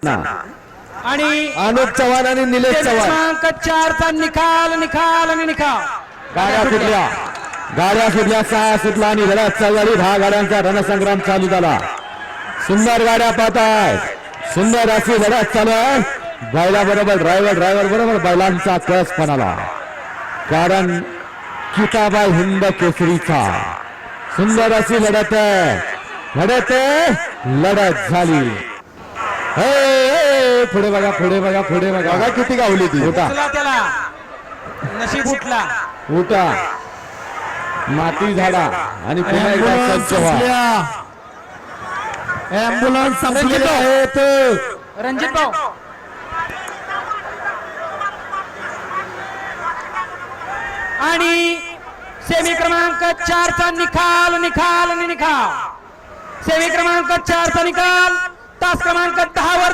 आणि अनुप चव्हाण आणि निलेश चव्हाण क्रमांक 4 चा निकाल निकाल आणि निकाल. गाड्या सुटल्या 6 सुटला आणि लढत चालली 10 गाड्यांचा रणसंग्राम चालू झाला. सुंदर गाड्या पाहताय, सुंदर अशी लढत चालू आहे. बैला बरोबर ड्रायव्हर बरोबर बैलांचा कस पणाला, कारण किताबाई हिंद केसरीचा सुंदर अशी लढत झाली. पुढे बघा किती गावली ती. त्याला नशीब उठला. उठा माती झाडा आणि पुन्हा एकदा सज्ज व्हा. ॲम्ब्युलन्स संपलेले आहेत. रणजित भाऊ आणि सेमी क्रमांक 4 चा निकाल निकाल आणि निकाल. सेमी क्रमांक 4 चा निकाल तास क्रमांक 10 वर